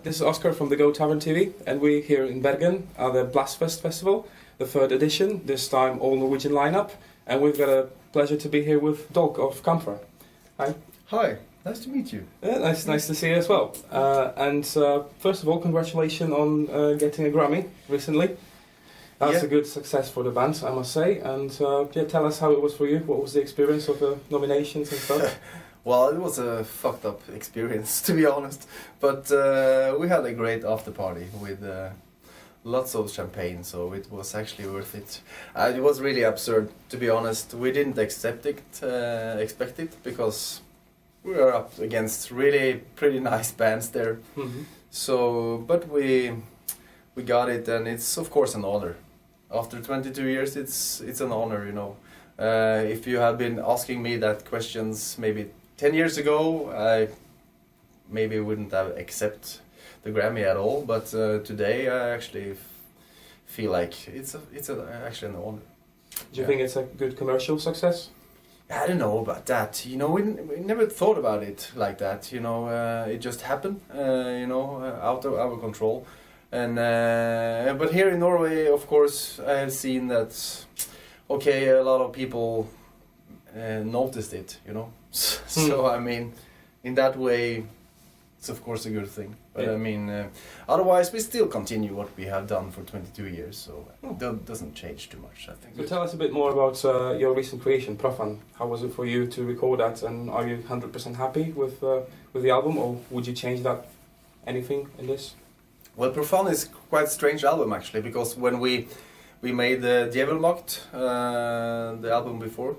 this is Oscar from the Go Tavern TV, and we're here in Bergen at the Blastfest festival, the third edition, this time all Norwegian lineup, and we've got a pleasure to be here with Dolk of Kampfar. Hi. Hi, nice to meet you. Yeah, nice to see you as well. First of all, congratulations on getting a Grammy recently. That's a good success for the band, I must say. And tell us how it was for you. What was the experience of the nominations and stuff? Well, it was a fucked up experience, to be honest. But we had a great after party with lots of champagne, so it was actually worth it. It was really absurd, to be honest. We didn't expect it, because we were up against really pretty nice bands there. Mm-hmm. So, but we got it, and it's of course an honor. After 22 years, it's an honor, you know. If you had been asking me that questions maybe 10 years ago, I maybe wouldn't have accepted the Grammy at all. But today, I actually feel like it's actually an honor. Do you think it's a good commercial success? I don't know about that. You know, we never thought about it like that. You know, it just happened. You know, out of our control. And but here in Norway, of course, I have seen that. Okay, a lot of people noticed it. You know, so I mean, in that way, it's of course a good thing. But I mean, otherwise, we still continue what we have done for 22 years, so that doesn't change too much, I think. So tell us a bit more about your recent creation, Profan. How was it for you to record that, and are you 100% happy with the album, or would you change that anything in this? Well, Profan is quite a strange album actually, because when we made the Djevelmakt, the album before,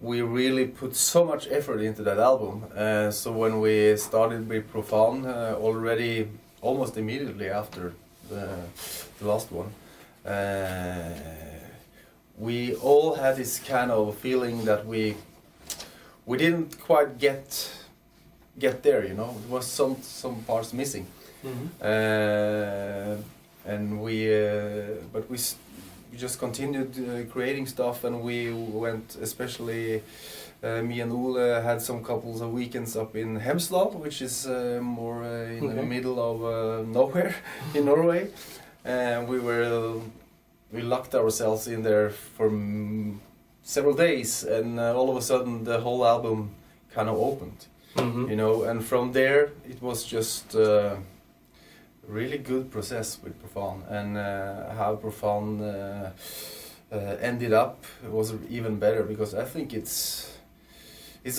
we really put so much effort into that album. So when we started with Profan, already almost immediately after the last one, we all had this kind of feeling that we didn't quite get there. You know, there was some parts missing. Mm-hmm. And but we just continued creating stuff, and we went, especially me and Ole had some couples of weekends up in Hemsedal, which is more in the middle of nowhere in Norway, and we locked ourselves in there for several days, and all of a sudden the whole album kind of opened. Mm-hmm. You know, and from there it was just really good process with Profan, and how Profan ended up was even better, because I think it's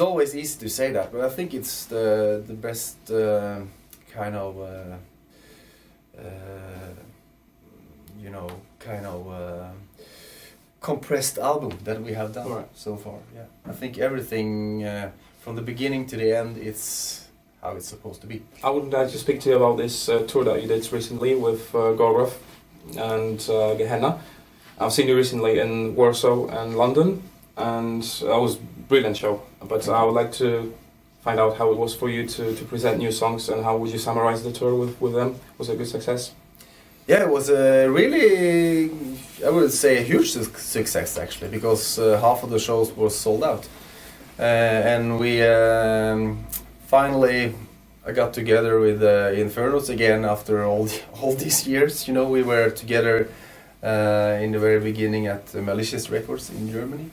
always easy to say that, but I think it's the best kind of you know, kind of compressed album that we have done so far. Yeah, I think everything from the beginning to the end, it's how it's supposed to be. I would like to speak to you about this tour that you did recently with Gorgoroth and Gehenna. I've seen you recently in Warsaw and London, and that was a brilliant show. But I would like to find out how it was for you to present new songs, and how would you summarize the tour with them? Was it a good success? Yeah, it was a really, I would say, a huge success actually, because half of the shows were sold out. And we finally, I got together with Infernos again after all these years. You know, we were together in the very beginning at Malicious Records in Germany,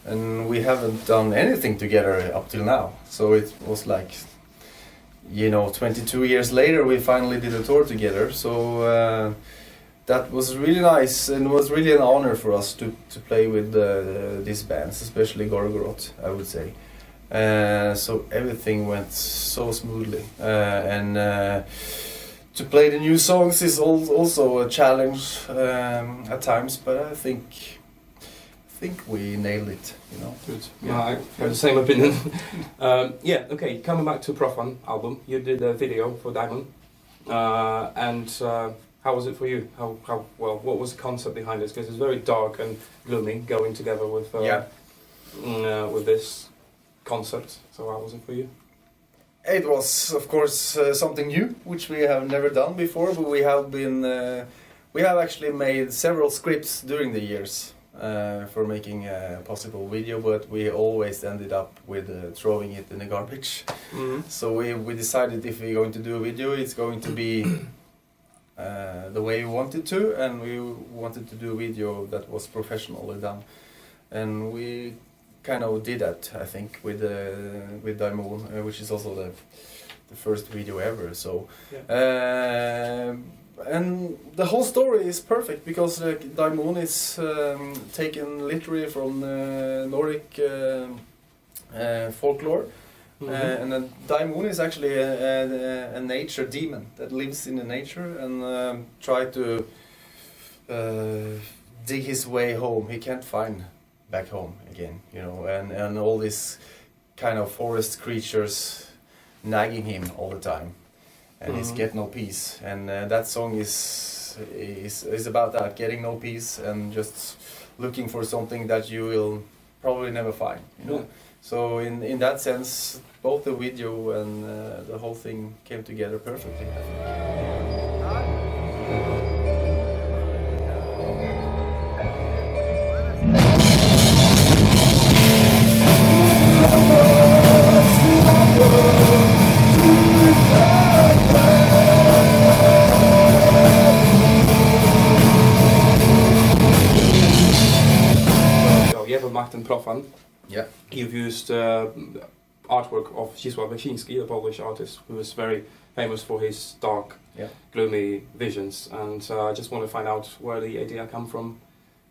and we haven't done anything together up till now. So it was like, you know, 22 years later, we finally did a tour together. So that was really nice, and was really an honor for us to play with these bands, especially Gorgoroth, I would say. So everything went so smoothly, and to play the new songs is also a challenge at times, but I think we nailed it, you know. Good. Yeah, I have the same opinion. Okay, coming back to Profan album, you did a video for Diamond, and how was it for you? What was the concept behind this? Because it's very dark and gloomy, going together with this concept. So how was it for you? It was, of course, something new, which we have never done before. But we have actually made several scripts during the years, for making a possible video, but we always ended up with throwing it in the garbage. So we decided if we're going to do a video, it's going to be the way we wanted to, and we wanted to do a video that was professionally done, and we kind of did that, I think, with Daimon, which is also the first video ever. So and the whole story is perfect because Daimon is taken literally from Nordic folklore. And then Daimon is actually a nature demon that lives in the nature and try to dig his way home. He can't find back home again, you know, and all these kind of forest creatures nagging him all the time, and he's get no peace. And that song is about that, getting no peace and just looking for something that you will probably never find, you know. So in that sense, both the video and the whole thing came together perfectly, I think. Profan. Yeah. You've used artwork of Zdzisław Beksiński, the Polish artist, who is very famous for his dark, gloomy visions. And I just want to find out where the idea come from,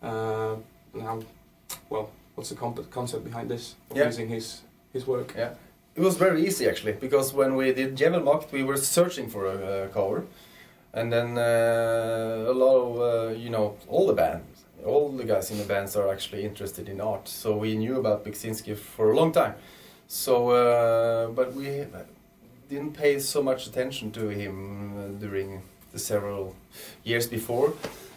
and how, well, what's the concept behind this, using his work. Yeah, it was very easy actually, because when we did Djevelmakt, we were searching for a cover, and then a lot of, you know, all the guys in the bands are actually interested in art, so we knew about Beksiński for a long time. So, but we didn't pay so much attention to him during the several years before.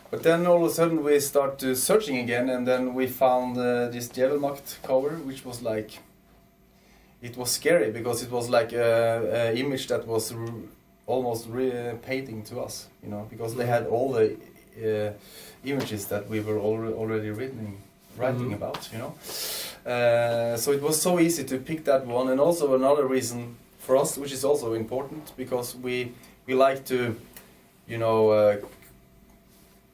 But then all of a sudden we started searching again, and then we found this Djevelmakt cover, which was like, it was scary because it was like a image that was almost painting to us, you know, because they had all the images that we were already writing about, you know. So it was so easy to pick that one, and also another reason for us, which is also important, because we like to, you know,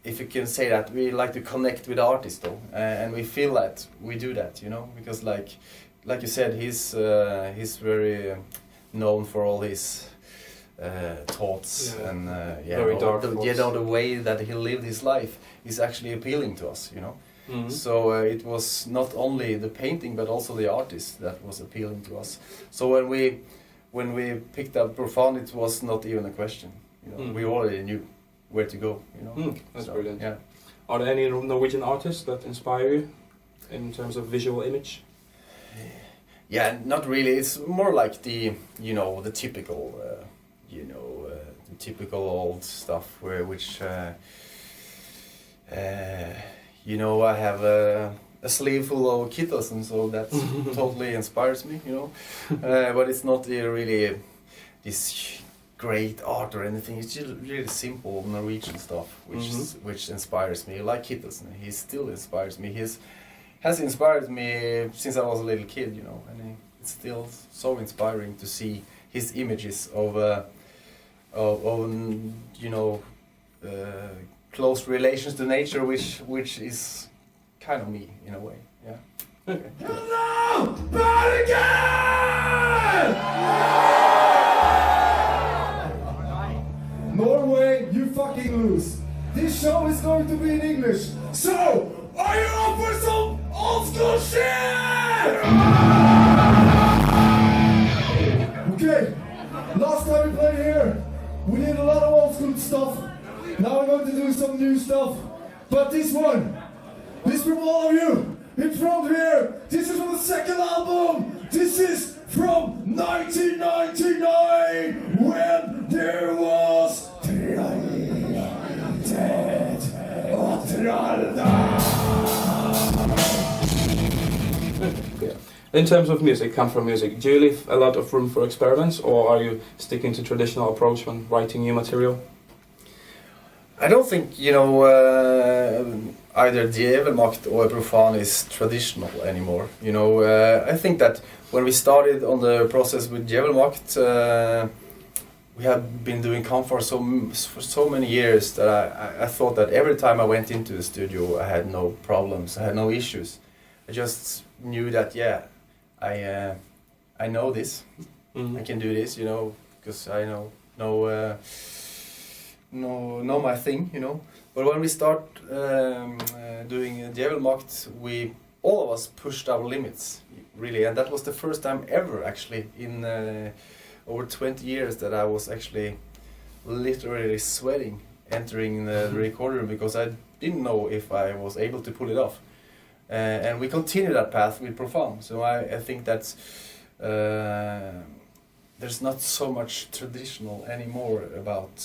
if you can say that, we like to connect with the artist though, and we feel that we do that, you know, because like you said, he's very known for all his thoughts and very dark the way that he lived his life is actually appealing to us, you know. So it was not only the painting but also the artist that was appealing to us. So when we picked up Profan, it was not even a question, you know. We already knew where to go, you know. That's so, brilliant. Yeah. Are there any Norwegian artists that inspire you in terms of visual image? Yeah, not really. It's more like the, you know, the typical the typical old stuff you know, I have a sleeve full of Kittelsen, so that totally inspires me, you know. But it's not really this great art or anything. It's just really simple Norwegian stuff which inspires me. Like Kittelsen, he still inspires me. Has inspired me since I was a little kid, you know, and it's still so inspiring to see his images of you know, close relations to nature, which is kind of me in a way. Yeah. Okay. Hello, Bergen! Norway, you fucking lose. This show is going to be in English. So, are you up for some old school shit? Okay, last time we played here, we did a lot of old school stuff. Now we're going to do some new stuff. But this one, this from all of you in front here, this is from the second album. This is from 1999, when there was Dead or In terms of music, Kampfar music, do you leave a lot of room for experiments, or are you sticking to traditional approach when writing new material? I don't think, either Djevelmakt or Profan is traditional anymore. I think that when we started on the process with Djevelmakt, we have been doing Kampfar for so many years that I thought that every time I went into the studio I had no problems, I had no issues. I just knew that, I know this, I can do this, because I know my thing, But when we start doing Djevelmakt, all of us pushed our limits, really, and that was the first time ever, actually, in over 20 years that I was actually literally sweating entering the recorder room because I didn't know if I was able to pull it off. And we continue that path with Profan, so I think that's there's not so much traditional anymore about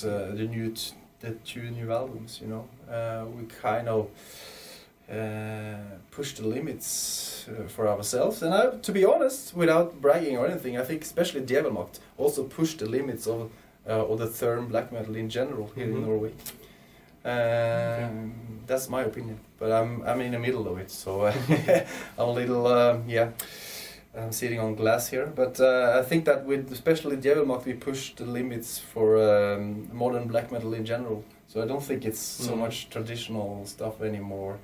the two new albums, we kind of push the limits for ourselves, and to be honest, without bragging or anything, I think especially Djevelmakt also pushed the limits of the term black metal in general here in Norway. That's my opinion, but I'm in the middle of it, so I'm a little I'm sitting on glass here, but I think that with especially Djevelmakt we push the limits for modern black metal in general. So I don't think it's so much traditional stuff anymore,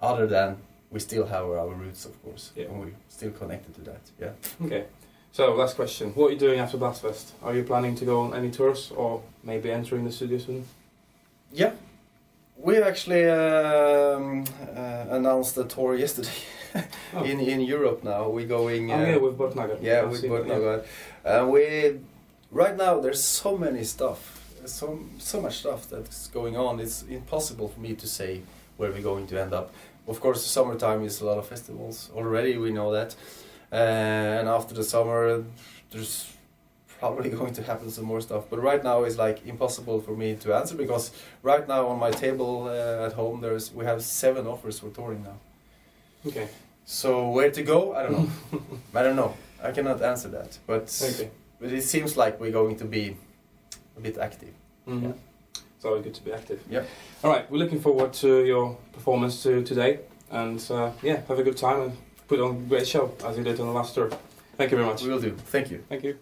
other than we still have our roots, of course, and we're still connected to that. Yeah. Okay. So last question: what are you doing after Blastfest? Are you planning to go on any tours, or maybe entering the studio soon? Yeah, we actually announced a tour yesterday. In Europe now, we're going. With Bortnagar. Yeah, with Bortnagar. Right now there's so many stuff, so much stuff that's going on. It's impossible for me to say where we're going to end up. Of course, the summertime is a lot of festivals already. We know that, and after the summer, there's probably going to happen some more stuff. But right now it's like impossible for me to answer because right now on my table at home we have 7 offers for touring now. Okay. So where to go? I don't know. I don't know. I cannot answer that. But it seems like we're going to be a bit active. Yeah. It's always good to be active. Yeah. All right. We're looking forward to your performance today, and have a good time and put on a great show as you did on the last tour. Thank you very much. We will do. Thank you. Thank you.